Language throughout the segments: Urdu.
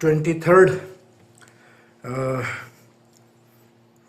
23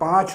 5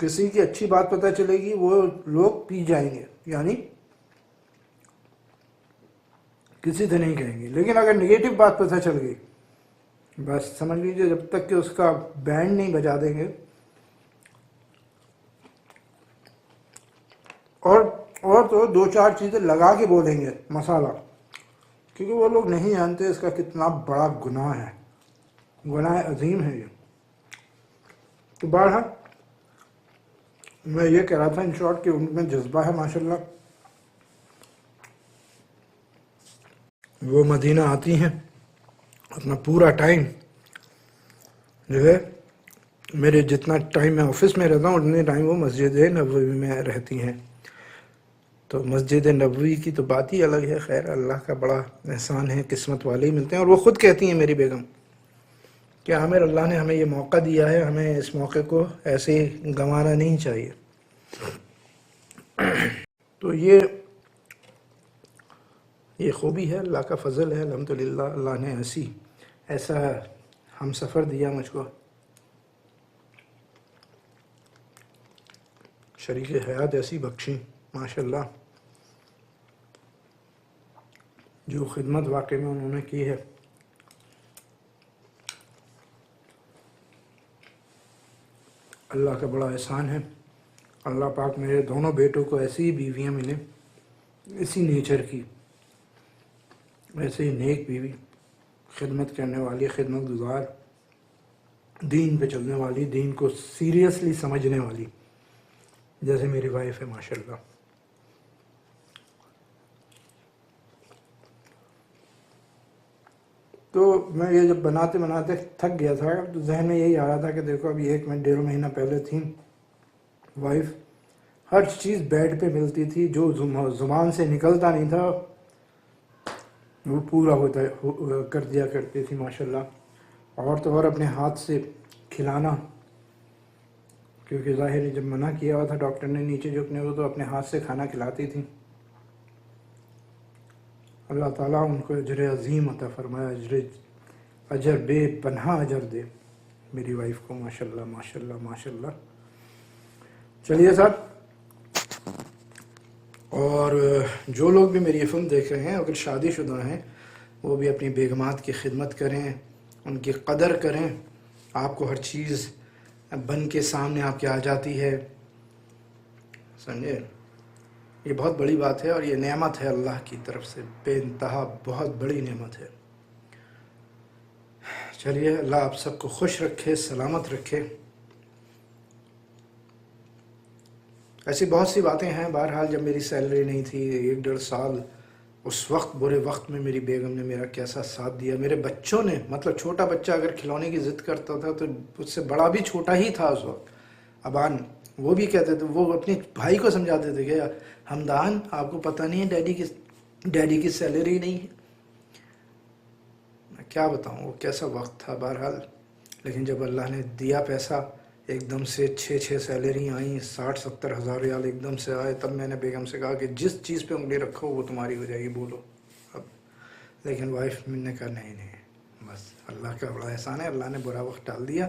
کسی کی اچھی بات پتہ چلے گی وہ لوگ پی جائیں گے، یعنی کسی سے نہیں کہیں گے، لیکن اگر نگیٹو بات پتہ چل گئی بس سمجھ لیجیے جب تک کہ اس کا بینڈ نہیں بجا دیں گے اور تو دو چار چیزیں لگا کے بولیں گے مسالہ، کیونکہ وہ لوگ نہیں جانتے اس کا کتنا بڑا گناہ ہے، گناہ عظیم ہے یہ۔ تو بہرحال میں یہ کہہ رہا تھا ان شارٹ کہ ان میں جذبہ ہے ماشاءاللہ، وہ مدینہ آتی ہیں، اپنا پورا ٹائم جو ہے، میرے جتنا ٹائم میں آفس میں رہتا ہوں اتنے ٹائم وہ مسجد نبوی میں رہتی ہیں، تو مسجد نبوی کی تو بات ہی الگ ہے۔ خیر اللہ کا بڑا احسان ہے، قسمت والے ہی ملتے ہیں، اور وہ خود کہتی ہیں میری بیگم کہ عامر اللہ نے ہمیں یہ موقع دیا ہے، ہمیں اس موقع کو ایسے ہی گنوانا نہیں چاہیے۔ تو یہ خوبی ہے، اللہ کا فضل ہے، الحمدللہ اللہ نے ایسا ہم سفر دیا مجھ کو، شریک حیات ایسی بخشی ماشاءاللہ، جو خدمت واقعی میں انہوں نے کی ہے، اللہ کا بڑا احسان ہے۔ اللہ پاک میرے دونوں بیٹوں کو ایسی ہی بیویاں ملیں، اسی نیچر کی، ایسے ہی نیک بیوی، خدمت کرنے والی، خدمت گزار، دین پہ چلنے والی، دین کو سیریسلی سمجھنے والی، جیسے میری وائف ہے ماشاءاللہ۔ تو میں یہ جب بناتے بناتے تھک گیا تھا تو ذہن میں یہی آ رہا تھا کہ دیکھو ابھی 1 مہینہ 1.5 مہینہ پہلے تھی وائف، ہر چیز بیڈ پہ ملتی تھی، جو زبان سے نکلتا نہیں تھا وہ پورا کر دیا کرتی تھی ماشاءاللہ، اور تو اور اپنے ہاتھ سے کھلانا، کیونکہ ظاہر ہے جب منع کیا ہوا تھا ڈاکٹر نے نیچے جھکنے کو، تو اپنے ہاتھ سے کھانا کھلاتی تھی۔ اللہ تعالیٰ ان کو اجر عظیم عطا فرمائے، اجر بے پناہ اجر دے میری وائف کو ماشاءاللہ ماشاءاللہ ماشاءاللہ۔ چلیے صاحب، اور جو لوگ بھی میری فلم دیکھ رہے ہیں اگر شادی شدہ ہیں وہ بھی اپنی بیگمات کی خدمت کریں، ان کی قدر کریں، آپ کو ہر چیز بن کے سامنے آپ کے آ جاتی ہے، سمجھے؟ یہ بہت بڑی بات ہے، اور یہ نعمت ہے اللہ کی طرف سے، بے انتہا بہت بڑی نعمت ہے۔ چلیے اللہ آپ سب کو خوش رکھے، سلامت رکھے۔ ایسی بہت سی باتیں ہیں، بہرحال جب میری سیلری نہیں تھی 1.5 سال، اس وقت برے وقت میں میری بیگم نے میرا کیسا ساتھ دیا، میرے بچوں نے، مطلب چھوٹا بچہ اگر کھلونے کی ضد کرتا تھا تو اس سے بڑا بھی چھوٹا ہی تھا اس وقت، ابان، وہ بھی کہتے تھے، وہ اپنے بھائی کو سمجھاتے تھے کہ ہمدان آپ کو پتہ نہیں ہے ڈیڈی کی سیلری نہیں ہے۔ میں کیا بتاؤں وہ کیسا وقت تھا، بہرحال لیکن جب اللہ نے دیا پیسہ، ایک دم سے 6 سیلری آئیں، 60-70 ہزار ریال ایک دم سے آئے، تب میں نے بیگم سے کہا کہ جس چیز پہ انگلی رکھو وہ تمہاری ہو جائے گی، بولو اب۔ لیکن وائف نے کہا نہیں، بس اللہ کا بڑا احسان ہے، اللہ نے برا وقت ڈال دیا،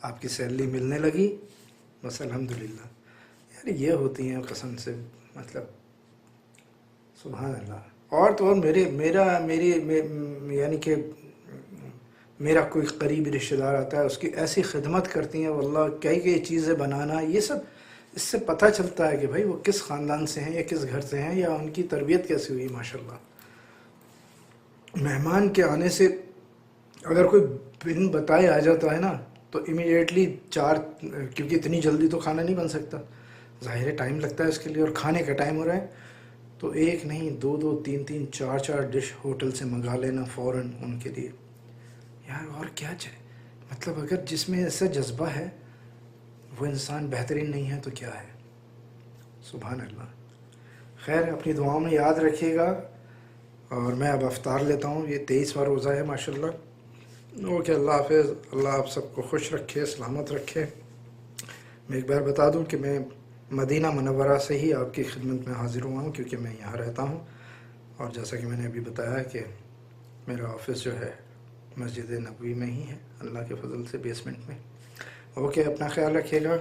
آپ کی سیلری ملنے لگی، بس الحمدللہ۔ یار یہ ہوتی ہیں قسم سے، مطلب سبحان اللہ۔ اور تو اور یعنی کہ میرا کوئی قریبی رشتہ دار آتا ہے، اس کی ایسی خدمت کرتی ہیں واللہ، کئی چیزیں بنانا، یہ سب اس سے پتہ چلتا ہے کہ بھائی وہ کس خاندان سے ہیں یا کس گھر سے ہیں، یا ان کی تربیت کیسی ہوئی ماشاءاللہ۔ مہمان کے آنے سے اگر کوئی بن بتائے آ جاتا ہے نا تو امیڈیٹلی کیونکہ اتنی جلدی تو کھانا نہیں بن سکتا، ظاہر ہے ٹائم لگتا ہے اس کے لیے، اور کھانے کا ٹائم ہو رہا ہے تو 1 نہیں 2 3 4 ڈش ہوٹل سے منگا لینا فوراً ان کے لیے۔ یار اور کیا چاہے، مطلب اگر جس میں ایسا جذبہ ہے وہ انسان بہترین نہیں ہے تو کیا ہے، سبحان اللہ۔ خیر اپنی دعاؤں میں یاد رکھیے گا، اور میں اب افطار لیتا ہوں، یہ 23واں روزہ ہے ماشاءاللہ۔ اوکے، اللہ حافظ، اللہ آپ سب کو خوش رکھے، سلامت رکھے۔ میں ایک بار بتا دوں کہ میں مدینہ منورہ سے ہی آپ کی خدمت میں حاضر ہوا ہوں، کیونکہ میں یہاں رہتا ہوں، اور جیسا کہ میں نے ابھی بتایا کہ میرا آفس جو ہے مسجد نبوی میں ہی ہے، اللہ کے فضل سے بیسمنٹ میں۔ اوکے، اپنا خیال رکھیے گا،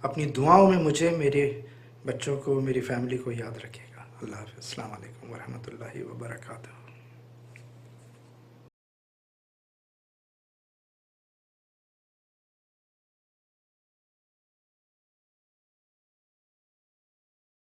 اپنی دعاؤں میں مجھے، میرے بچوں کو، میری فیملی کو یاد رکھے گا۔ اللہ حافظ، السلام علیکم ورحمۃ اللہ وبرکاتہ۔